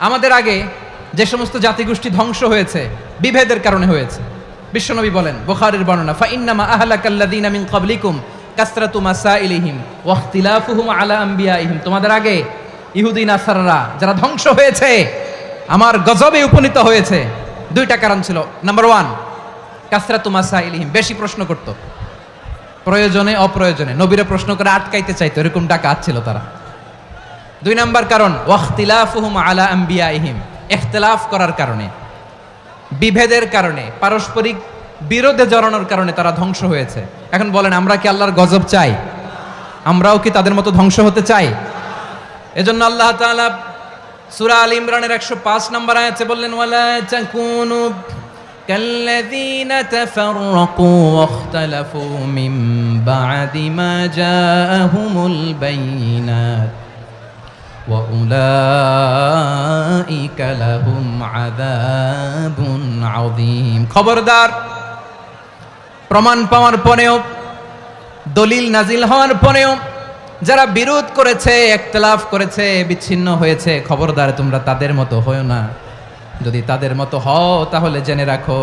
আমাদের আগে যে সমস্ত জাতিগোষ্ঠী ধ্বংস হয়েছে বিভেদের কারণে হয়েছে। বিশ্বনবী বলেন, বুখারীর বর্ণনা, ফা ইন্নামা আহলাকাল্লাযীনা মিন ক্বাবলিকুম কাসরাতু মাসাইলিহিম ওয়া ইখতিলাফুহুম আলা আম্বিয়াইহিম। তোমাদের আগে ইহুদি নাসারারা যারা ধ্বংস হয়েছে, আমার গজবে উপনীত হয়েছে, দুইটা কারণ ছিল। নাম্বার 1, কাসরাতু মাসাইলিহিম, বেশি প্রশ্ন করত, প্রয়োজনে অপ্রয়োজনে নবীরে প্রশ্ন করে আটকাইতে চাইতো, এরকম ডাকাত ছিল তারা। 2 নাম্বার কারণ, ওয়া ইখতিলাফুহুম আলা আম্বিয়াইহিম, ইখতিলাফ করার কারণে, বিভেদের কারণে, পারস্পরিক বিরোধে জড়ানোর কারণে তারা ধ্বংস হয়েছে। এখন বলেন, আমরা কি আল্লাহর গজব চাই? আমরাও কি তাদের মতো ধ্বংস হতে চাই? এজন্য আল্লাহ তাআলা সূরা আল ইমরানের 105 নম্বর আয়াতে বললেন, ওয়ালা তাকুনু কাল্লাযীনা তাফাররাকু ওয়াখতালাফু মিন বা'দি মা জাআহুমুল বাইয়িনাত ওয়া উলাইকা লাহুম আযাবুন আযীম। খবরদার, প্রমাণ পাওয়ার পরেও, দলিল নাজিল হওয়ার পরেও যারা বিরোধ করেছে, ইখতিলাফ করেছে, বিচ্ছিন্ন হয়েছে, খবরদার তোমরা তাদের মতো হও না। যদি তাদের মতো হও তাহলে জেনে রাখো,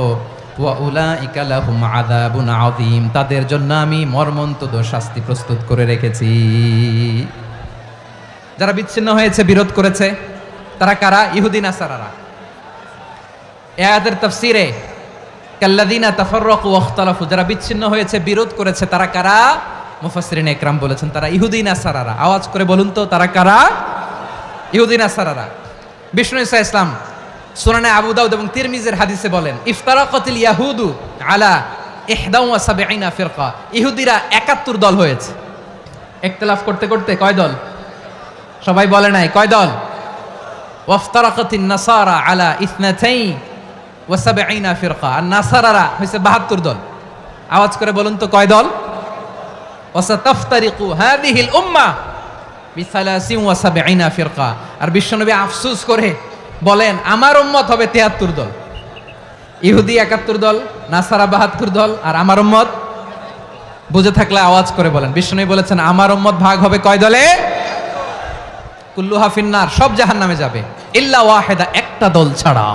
ওয়া উলাইকা লাহুম আযাবুন আযীম, তাদের জন্য আমি মর্মন্তুদ শাস্তি প্রস্তুত করে রেখেছি। যারা বিচ্ছিন্ন হয়েছে, বিরোধ করেছে, তারা কারা? ইহুদি নাসারারা। এই আয়াতের তাফসীরে কাল্লাযীনা তাফাররাকু ওয়া ইখতালাফু, যারা বিচ্ছিন্ন হয়েছে, বিরোধ করেছে, তারা কারা? মুফাসসিরিন ইকরাম বলেছেন তারা ইহুদি নাসারারা। আওয়াজ করে বলুন তো, তারা কারা? ইহুদি নাসারারা। বিষ্ণু ঈসা ইসলাম সুনানে আবু দাউদ এবং তিরমিজির হাদিসে বলেন, ইফতারাকাতিল ইয়াহুদু আলা 71 ফিরকা, ইহুদিরা 71 দল হয়েছে। ইখতিলাফ করতে করতে কয় দল? সবাই বলে নাই, কয় দল? ওয়াফতারাকাতিন নাসারা আলা 72 ফিরকা, আর নাসারারা হইছে 72 দল। আওয়াজ করে বলুন তো, কয় দল? ওয়াসাতাফতারিকু হাযিহিল উম্মাহ বি73 ফিরকা। আর বিশ্বনবী আফসোস করে বলেন, আমার উম্মত হবে 73 দল। ইহুদি 71 দল, নাসারা 72 দল, আর আমার উম্মত, বুঝে থাকলে আওয়াজ করে বলেন। বিশ্বনবী বলেছেন, আমার উম্মত ভাগ হবে কয় দলে? কুল্লুহা ফিন্নার, সব জাহান্নামে যাবে, ইল্লা ওয়াহিদা, একটা দল ছাড়া।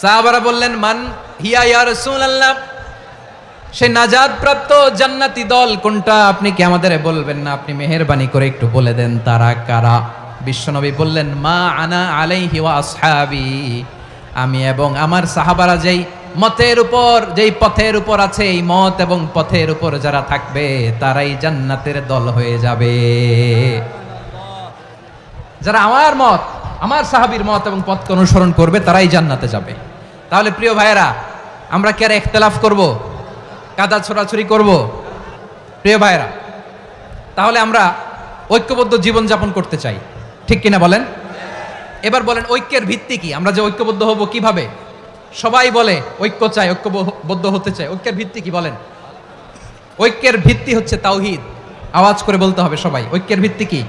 সাহাবারা বললেন, মান হিয়া ইয়া রাসূলুল্লাহ, সে নাজাত প্রাপ্ত জান্নাতি দল কোনটা? আপনি কি আমাদের বলবেন না? আপনি মেহেরবানি করে একটু বলে দেন তারা কারা। বিশ্বনবী বললেন, মা আনা আলাইহি ওয়া আসহাবি, আমি এবং আমার সাহাবারা যেই মতের উপর, যেই পথের উপর আছে, এই মত এবং পথের উপর যারা থাকবে তারাই জান্নাতের দল হয়ে যাবে। যারা আমার মত, আমার সাহাবীর মত এবং পথকে অনুসরণ করবে তারাই জান্নাতে যাবে। তাহলে প্রিয় ভাইয়েরা, আমরা কি আর ইখতিলাফ করব, কাদা ছোড়াছুরি করব? প্রিয় ভাইয়েরা, তাহলে আমরা ঐক্যবদ্ধ জীবন যাপন করতে চাই, ঠিক কিনা বলেন? এবার বলেন, ঐক্যের ভিত্তি কি? আমরা যে ঐক্যবদ্ধ হব কিভাবে? সবাই বলে ঐক্য চাই, ঐক্যবদ্ধ হতে চাই, ঐক্যের ভিত্তি কি বলেন? ঐক্যের ভিত্তি হচ্ছে তাওহীদ। আওয়াজ করে বলতে হবে সবাই, ঐক্যের ভিত্তি কি?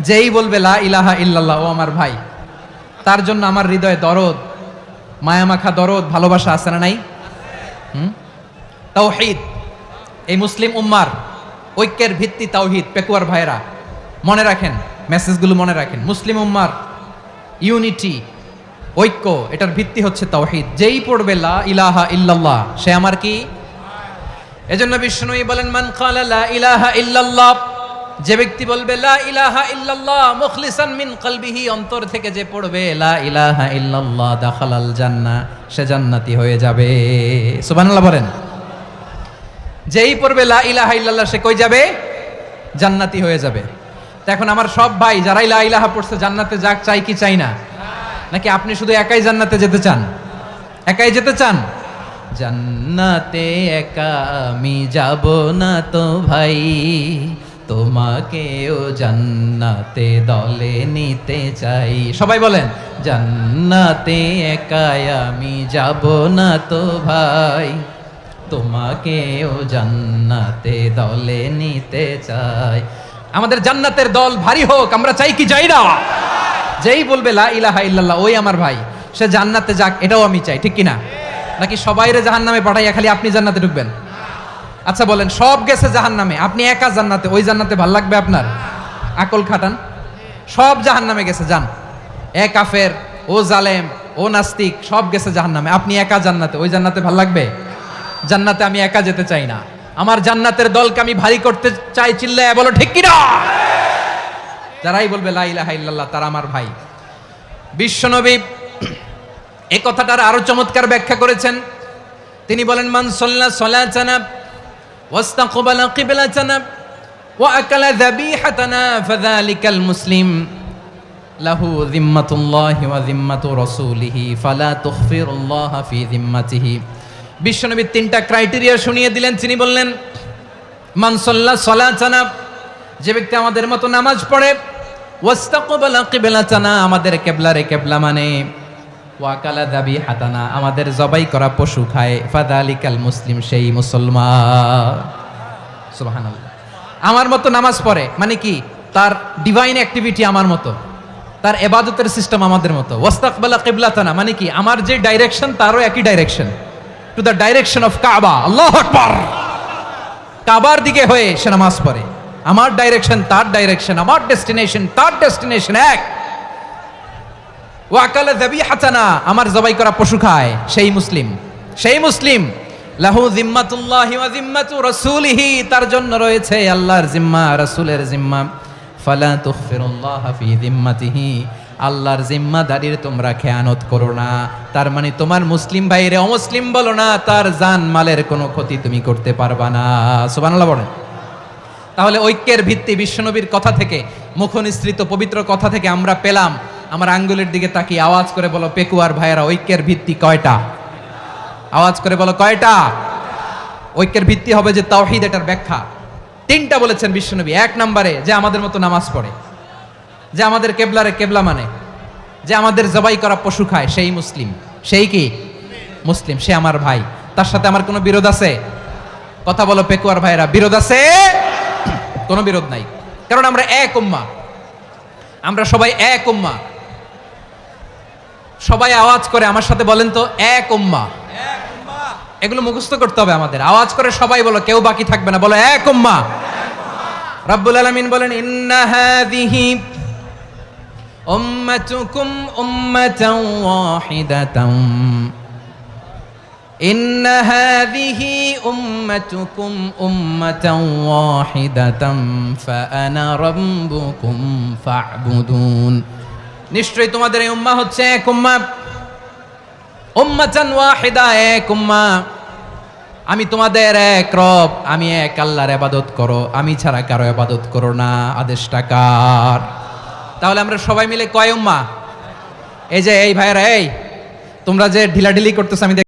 যেই বলবে লা ইলাহা ইল্লাল্লাহ, ও আমার ভাই, তার জন্য আমার হৃদয়ে দরদ, মায়ামাখা দরদ, ভালোবাসা আছে না নাই? তাওহীদ, এই মুসলিম উম্মার ঐক্যের ভিত্তি তাওহীদ। পেকুয়ার ভাইরা মনে রাখেন, মেসেজগুলো মনে রাখেন। মুসলিম উম্মার ইউনিটি, ঐক্য, এটার ভিত্তি হচ্ছে তাওহীদ। যেই পড়বে লা ইলাহা ইল্লাল্লাহ, সে আমার কি? এজন্য বিষ্ণুই বলেন, মান ক্বালা লা ইলাহা ইল্লাল্লাহ, যে ব্যক্তি বলবে লা ইলাহা ইল্লাল্লাহ মুখলিসান মিন কলবিহি, অন্তর থেকে যে পড়বে লা ইলাহা ইল্লাল্লাহ, দাখালাল জান্নাহ, সে জান্নাতি হয়ে যাবে। সুবহানাল্লাহ বলেন। যেই পড়বে লা ইলাহা ইল্লাল্লাহ, সে কই যাবে? জান্নাতি হয়ে যাবে। তো এখন আমার সব ভাই যারাই লা ইলাহা পড়ছে জান্নাতে যাক, চাই কি চাই না? নাকি আপনি শুধু একাই জান্নাতে যেতে চান? একাই যেতে চান? জান্নাতে একা আমি যাব না তো ভাই, তোমাকেও জান্নাতে দলে নিতে চাই। সবাই বলেন, জান্নাতে একা আমি যাব না তো ভাই, তোমাকেও জান্নাতে দলে নিতে চাই। আমাদের জান্নাতের দল ভারী হোক, আমরা চাই কি চাই না? যেই বলবে লা ইলাহা ইল্লাল্লাহ, ওই আমার ভাই, সে জান্নাতে যাক, এটাও আমি চাই, ঠিক কিনা? নাকি সবাইরে জাহান্নামে পাঠাইয়া খালি আপনি জান্নাতে ঢুকবেন? আচ্ছা বলেন, সব গেছে জাহান্নামে, আপনি একা জান্নাতে, ওই জান্নাতে ভাল লাগবে আপনার? আকল খাটান। সব জাহান্নামে গেছে, যান, এ কাফের, ও জালেম, ও নাস্তিক, সব গেছে জাহান্নামে, আপনি একা জান্নাতে। ওই জান্নাতে ভাল লাগবে? জান্নাতে আমি একা যেতে চাই না, আমার জান্নাতের দলকে আমি ভারী করতে চাই। চিল্লায় বলো ঠিক কিনা? যারাই বলবে লা ইলাহা ইল্লাল্লাহ তারা আমার ভাই। বিশ্বনবী এই কথাটার আরো চমৎকার ব্যাখ্যা করেছেন। তিনি বলেন, মান সাল্লা সালাতানা ওয়াস্তাকবালা কিবলাতানা ওয়া আকালা যাবিহাতানা ফাযালিকাল মুসলিম লাহু যিম্মাতুল্লাহি ওয়া যিম্মাতু রাসূলিহি ফালা তুখফিরুল্লাহা ফি যিম্মাতিহি। বিশ্বনবী তিনটা ক্রাইটেরিয়া শুনিয়ে দিলেন। তিনি বললেন, মান সাল্লা সালাতানা, যে ব্যক্তি আমাদের মতো নামাজ পড়ে, ওয়াস্তাকবালা কিবলাতানা, আমাদের কিবলারে কিবলা মানে, ওয়া আকালা যাবিহাতানা, আমাদের জবাই করা পশু খায়, ফাযালিকাল মুসলিম, সেই মুসলমান। সুবহানাল্লাহ। আমার মতো নামাজ পড়ে মানে কি? তার ডিভাইন অ্যাক্টিভিটি আমার মতো, তার ইবাদতের সিস্টেম আমাদের মতো। ওয়াস্তাকবালা কিবলাতানা মানে কি? আমার যে ডাইরেকশন তারও একই direction, to the direction of কাবা। আল্লাহু আকবার। কাবার দিকে হয়ে সে নামাজ পড়ে। আমার ডাইরেকশন তার ডাইরেকশন, আমার ডেস্টিনেশন তার ডেস্টিনেশন এক। ওয়া আকালা যাবিহাতানা, আমার জবাই করা পশু খায়, সেই মুসলিম, সেই মুসলিম। লাহু যিম্মাতুল্লাহি ওয়া যিম্মাতু রাসূলিহি, তার জন্য রয়েছে আল্লাহর জিম্মা, রাসূলের জিম্মা। ফালা তুখফিরুল্লাহা ফি যিম্মাতিহি, আল্লাহর জিম্মাদারির তোমরা খেয়ানত করো না। তার মানে তোমার মুসলিম ভাইরে অমুসলিম বলো না, তার জান মালের কোনো ক্ষতি তুমি করতে পারবা না। সুবহানাল্লাহ বলেন। তাহলে ঐক্যের ভিত্তি বিশ্বনবীর কথা থেকে, মুখনিসৃত পবিত্র কথা থেকে আমরা পেলাম। আমার আঙ্গুলের দিকে তাকিয়ে আওয়াজ করে বলো পেকুয়ার ভাইয়েরা, ঐক্যের ভিত্তি কয়টা? আওয়াজ করে বলো কয়টা? ঐক্যের ভিত্তি হবে যে তাওহীদ, এটার ব্যাখ্যা তিনটা বলেছেন বিশ্বনবী। এক নম্বরে, যে আমাদের মতো নামাজ পড়ে, যে আমাদের কেবলারে কেবলা মানে, যে আমাদের জবাই করা পশু খায়, সেই মুসলিম। সেই কি? মুসলিম, সে আমার ভাই। তার সাথে আমার কোনো বিরোধ আছে? কথা বলো পেকুয়ার ভাইয়েরা, বিরোধ আছে? কোনো বিরোধ নাই, কারণ আমরা এক উম্মাহ, আমরা সবাই এক উম্মাহ। সবাই আওয়াজ করে আমার সাথে বলেন তো, এক উম্মাহ। এগুলো মুখস্থ করতে হবে আমাদের। আওয়াজ করে সবাই বলো, কেউ বাকি থাকবে না, বলো এক উম্মাহ। রব্বুল আলামিন বলেন, ইন্না হাযিহি উম্মাতুকুম উম্মাতান ওয়াহিদাতান, ইন্না হাযিহি উম্মাতুকুম উম্মাতান ওয়াহিদাতান ফাআনা রাব্বুকুম ফা'বুদুন। নিশ্চয়ই তোমাদের এই উম্মাহ হচ্ছে এক উম্মাহ, উম্মাতান ওয়াহিদা, এক উম্মাহ। আমি তোমাদের এক রব, আমি এক আল্লাহর ইবাদত করো, আমি ছাড়া কারো ইবাদত করো না। আদেশটা কার? তাহলে আমরা সবাই মিলে কয় উম্মাহ? এই যে এই ভাইয়েরা, এই তোমরা যে ঢিলাঢিলি করতেছ আমি